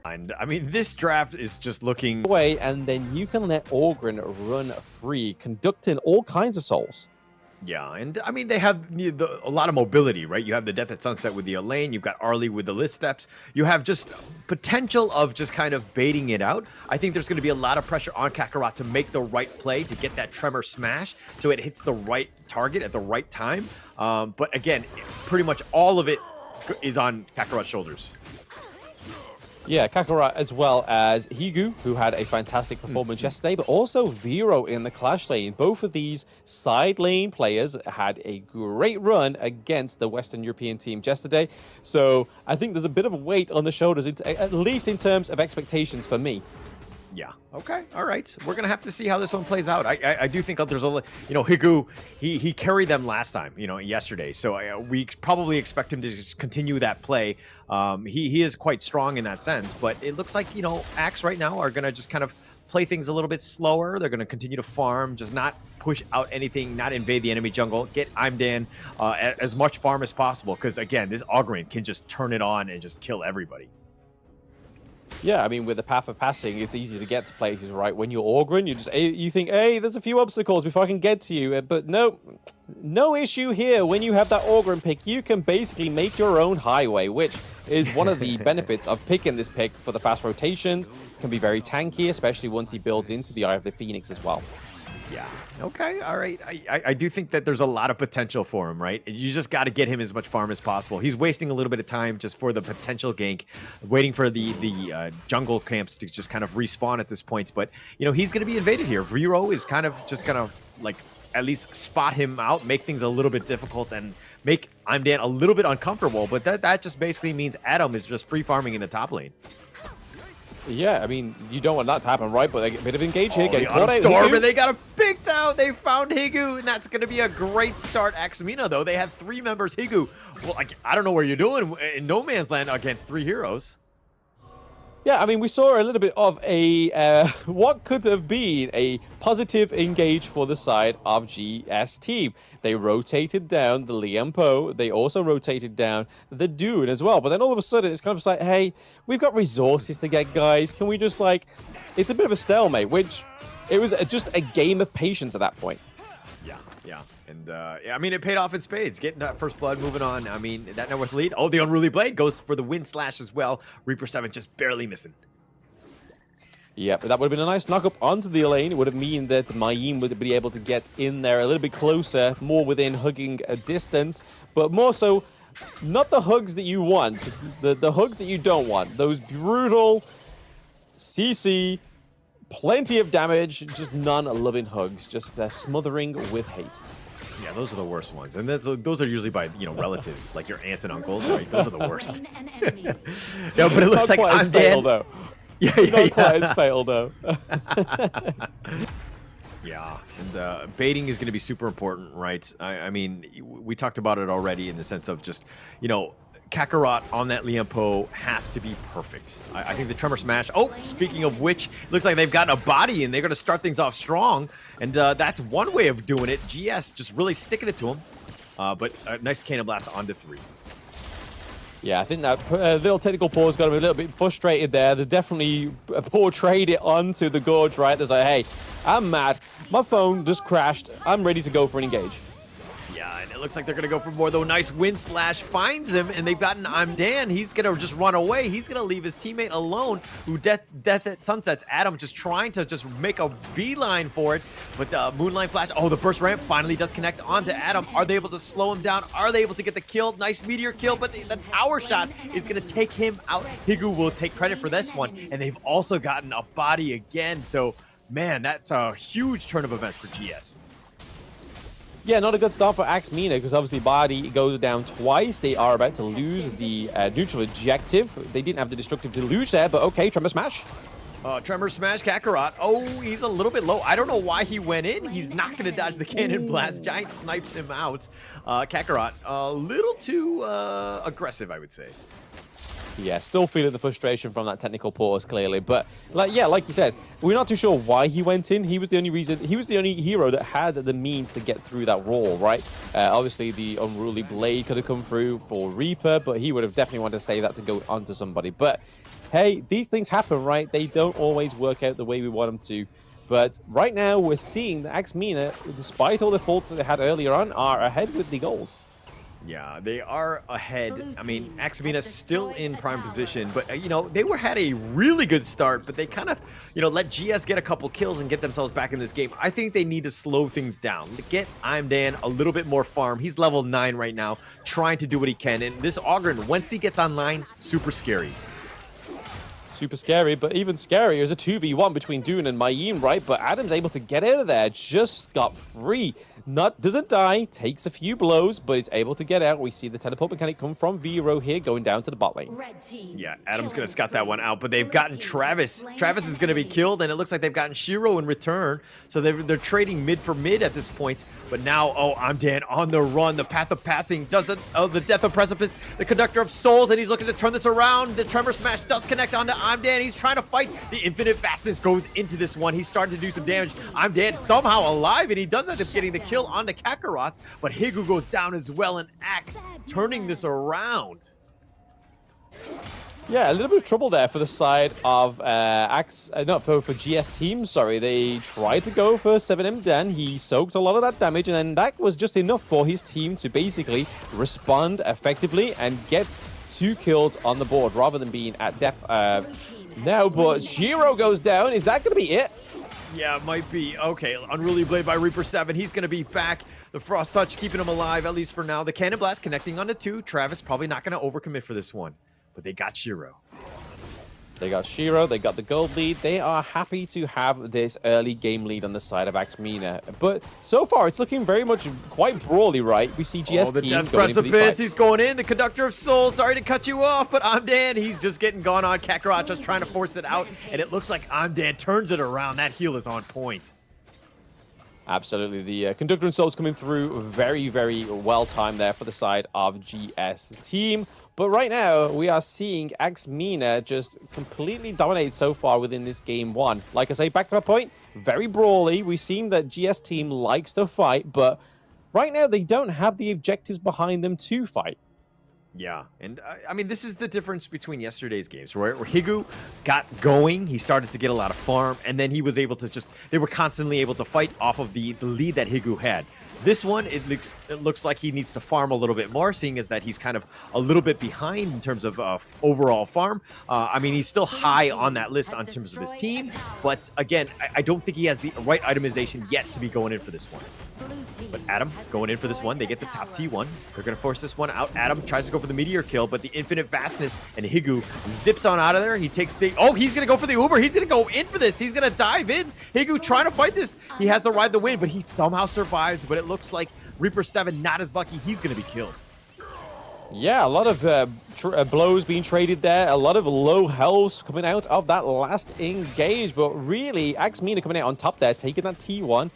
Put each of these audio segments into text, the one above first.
And I mean, this draft is just looking away, and then you can let Orgren run free, conducting all kinds of souls. Yeah, and I mean, they have a lot of mobility, right? You have the Death at Sunset with the Elaine. You've got Arlie with the List Steps. You have just potential of just kind of baiting it out. I think there's going to be a lot of pressure on Kakarot to make the right play, to get that Tremor Smash, so it hits the right target at the right time. But again, pretty much all of it is on Kakarot's shoulders. Yeah, Kakarot as well as Higu, who had a fantastic performance yesterday, but also Vero in the Clash lane. Both of these side lane players had a great run against the Western European team yesterday. So I think there's a bit of a weight on the shoulders, at least in terms of expectations for me. Yeah. Okay. All right. We're gonna have to see how this one plays out. I do think that there's a, Higu, he carried them last time, yesterday. So we probably expect him to just continue that play. He is quite strong in that sense, but it looks like Axe right now are gonna just kind of play things a little bit slower. They're gonna continue to farm, just not push out anything, not invade the enemy jungle, get Imdan as much farm as possible. Because again, this Ogren can just turn it on and just kill everybody. Yeah, I mean, with the path of passing, it's easy to get to places, right? When you're Orgren, you think, hey, there's a few obstacles before I can get to you. But no issue here. When you have that Orgren pick, you can basically make your own highway, which is one of the benefits of picking this pick for the fast rotations. Can be very tanky, especially once he builds into the Eye of the Phoenix as well. Yeah. Okay. All right. I do think that there's a lot of potential for him, right? You just got to get him as much farm as possible. He's wasting a little bit of time just for the potential gank, waiting for the jungle camps to just kind of respawn at this point. But, he's going to be invaded here. Vero is kind of just going to, like, at least spot him out, make things a little bit difficult, and make Imdan a little bit uncomfortable. But that just basically means Adam is just free farming in the top lane. Yeah, I mean, you don't want that to happen, right? But they get a bit of engage here. Getting caught out. Storm, and they got him picked out. They found Higu, and that's going to be a great start. MENA, though, they have 3 members. Higu, well, I don't know where you're doing in no man's land against 3 heroes. Yeah, I mean, we saw a little bit of a what could have been a positive engage for the side of GS team. They rotated down the Liam Poe. They also rotated down the Dune as well. But then all of a sudden, it's kind of just like, hey, we've got resources to get, guys. Can we just, like, it's a bit of a stalemate, which it was just a game of patience at that point. Yeah. And, I mean, it paid off in spades. Getting that first blood, moving on. I mean, that net worth lead. Oh, the Unruly Blade goes for the Wind Slash as well. Reaper 7 just barely missing. Yeah, but that would have been a nice knock-up onto the lane. It would have mean that Mayim would be able to get in there a little bit closer, more within hugging distance, but more so, not the hugs that you want, the hugs that you don't want. Those brutal CC, plenty of damage, just non-loving hugs, just smothering with hate. Yeah, those are the worst ones. And those are usually by, relatives, like your aunts and uncles, right? Those are the worst. Yeah, but it looks like I'm fatal, though. Yeah. Not quite as fatal, though. Yeah, and baiting is going to be super important, right? I mean, we talked about it already in the sense of just, Kakarot on that Liam Poe has to be perfect. I think the Tremor Smash. Oh, speaking of which, looks like they've gotten a body and they're going to start things off strong. And that's one way of doing it. GS just really sticking it to him. But nice Cannon Blast onto 3. Yeah, I think that little technical pause got him a little bit frustrated there. They definitely portrayed it onto the Gorge, right? There's like, hey, I'm mad. My phone just crashed. I'm ready to go for an engage. Yeah, and it looks like they're going to go for more, though. Nice Wind Slash finds him, and they've gotten Imdan. He's going to just run away. He's going to leave his teammate alone, who Death at Sunset's Adam just trying to just make a beeline for it. But the Moonlight Flash, oh, the burst ramp finally does connect onto Adam. Are they able to slow him down? Are they able to get the kill? Nice meteor kill, but the tower shot is going to take him out. Higu will take credit for this one, and they've also gotten a body again. So, man, that's a huge turn of events for GS. Yeah, not a good start for MENA because obviously Badi goes down twice. They are about to lose the neutral objective. They didn't have the destructive deluge there, but okay, Tremor Smash. Tremor Smash Kakarot. Oh, he's a little bit low. I don't know why he went in. He's not going to dodge the Cannon Blast. Giant snipes him out. Kakarot, a little too aggressive, I would say. Yeah, still feeling the frustration from that technical pause, clearly. But, like you said, we're not too sure why he went in. He was the only hero that had the means to get through that wall, right? Obviously, the Unruly Blade could have come through for Reaper, but he would have definitely wanted to save that to go onto somebody. But hey, these things happen, right? They don't always work out the way we want them to. But right now, we're seeing that MENA, despite all the faults that they had earlier on, are ahead with the gold. Yeah, they are ahead. Blue I mean, team Axemina's has still destroyed in a prime tower. position, but they had a really good start, but they kind of, let GS get a couple kills and get themselves back in this game. I think they need to slow things down. Get Dan a little bit more farm. He's level 9 right now, trying to do what he can. And this Ogren, once he gets online, super scary. Super scary, but even scarier is a 2v1 between Dune and Mayim, right? But Adam's able to get out of there, just got free. Doesn't die, takes a few blows, but is able to get out. We see the teleport mechanic come from Vero here, going down to the bot lane. Red team. Yeah, Adam's going killing to scout that spree. one out, but they've Blue gotten team has Travis. slain Travis an is going to be enemy. killed, and it looks like they've gotten Shiro in return. So they're trading mid for mid at this point. But now, I'm Dan on the run. The path of passing doesn't. Oh, the death of precipice. The conductor of souls, and he's looking to turn this around. The tremor smash does connect onto Dan. He's trying to fight. The infinite fastness goes into this one. He's starting to do some damage. Dan somehow alive, and he does end up getting the kill onto Kakarot. But Higu goes down as well, and Axe turning this around. Yeah, a little bit of trouble there for the side of for GS team, sorry. They tried to go for 7M Dan. He soaked a lot of that damage, and then that was just enough for his team to basically respond effectively and get 2 kills on the board rather than being at death now. But Shiro goes down. Is that going to be it? Yeah, it might be. Okay, Unruly Blade by Reaper 7. He's going to be back. The Frost Touch keeping him alive, at least for now. The Cannon Blast connecting onto 2. Travis probably not going to overcommit for this one. But they got Shiro. They got Shiro, they got the gold lead. They are happy to have this early game lead on the side of MENA. But so far, it's looking very much quite brawly, right? We see GS the team Death going into these Precipice. fights. He's going in. The Conductor of Souls. Sorry to cut you off, but Dan. He's just getting gone on. Kakarot just trying to force it out. And it looks like Dan turns it around. That heal is on point. Absolutely. The Conductor and Souls coming through very, very well timed there for the side of GS team. But right now, we are seeing MENA just completely dominate so far within this game 1. Like I say, back to my point, very brawly. We've seen that GS team likes to fight, but right now they don't have the objectives behind them to fight. Yeah, and I mean, this is the difference between yesterday's games, right? Where Higu got going, he started to get a lot of farm, and then he was able to they were constantly able to fight off of the lead that Higu had. This one, it looks like he needs to farm a little bit more, seeing as that he's kind of a little bit behind in terms of overall farm. I mean, he's still high on that list in terms of his team, but again, I don't think he has the right itemization yet to be going in for this one. But Adam going in for this one. They get the top T1. They're going to force this one out. Adam tries to go for the meteor kill, but the infinite vastness and Higu zips on out of there. He takes the... Oh, he's going to go for the Uber. He's going to go in for this. He's going to dive in. Higu trying to fight this. He has to ride the wind, but he somehow survives. But it looks like Reaper 7 not as lucky. He's going to be killed. Yeah, a lot of blows being traded there. A lot of low health coming out of that last engage. But really, MENA coming out on top there, taking that T1.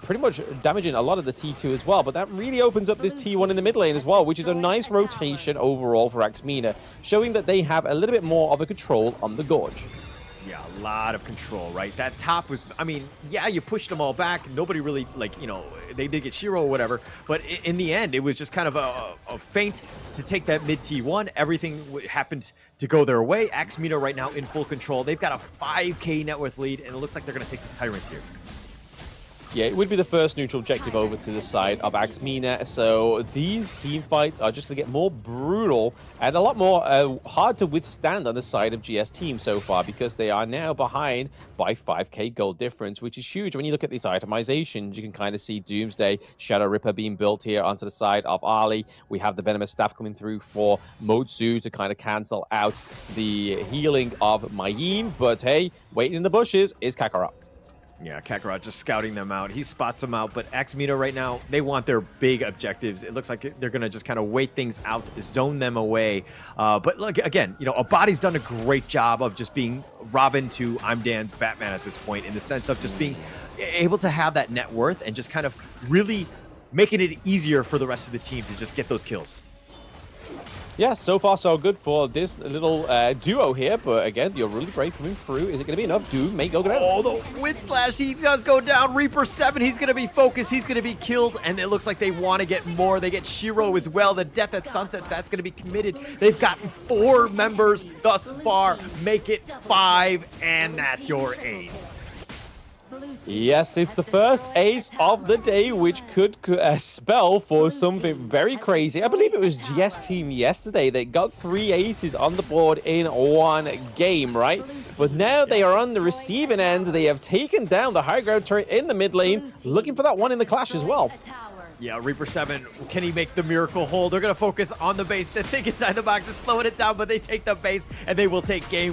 Pretty much damaging a lot of the T2 as well. But that really opens up this T1 in the mid lane as well, which is a nice rotation overall for MENA, showing that they have a little bit more of a control on the Gorge. Yeah, a lot of control, right? That top was, I mean, yeah, you pushed them all back. Nobody really, they did get Shiro or whatever. But in the end, it was just kind of a feint to take that mid T1. Everything happened to go their way. MENA right now in full control. They've got a 5K net worth lead, and it looks like they're going to take this Tyrant here. Yeah, it would be the first neutral objective over to the side of MENA. So these team fights are just going to get more brutal and a lot more hard to withstand on the side of GS team so far, because they are now behind by 5K gold difference, which is huge. When you look at these itemizations, you can kind of see Doomsday, Shadow Ripper being built here onto the side of Ali. We have the Venomous Staff coming through for Motsu to kind of cancel out the healing of Mayim. But hey, waiting in the bushes is Kakarot. Yeah, Kakarot just scouting them out. He spots them out, but MENA right now, they want their big objectives. It looks like they're going to just kind of wait things out, zone them away. But look, again, Abadi's done a great job of just being Robin to I'm Dan's Batman at this point, in the sense of just being able to have that net worth and just kind of really making it easier for the rest of the team to just get those kills. Yeah, so far so good for this little duo here, but again, you're really brave coming through. Is it going to be enough? Doom may go down. Oh, the Wind Slash, he does go down. Reaper 7, he's going to be focused. He's going to be killed, and it looks like they want to get more. They get Shiro as well. The Death at Sunset, that's going to be committed. They've gotten 4 members thus far. Make it 5, and that's your ace. Yes, it's the first ace of the day, which could spell for something very crazy. I believe it was GS Team yesterday that got 3 aces on the board in one game, right? But now they are on the receiving end. They have taken down the high ground turret in the mid lane, looking for that one in the clash as well. Yeah, Reaper 7, can he make the miracle hold? They're going to focus on the base. They think inside the box is slowing it down, but they take the base, and they will take game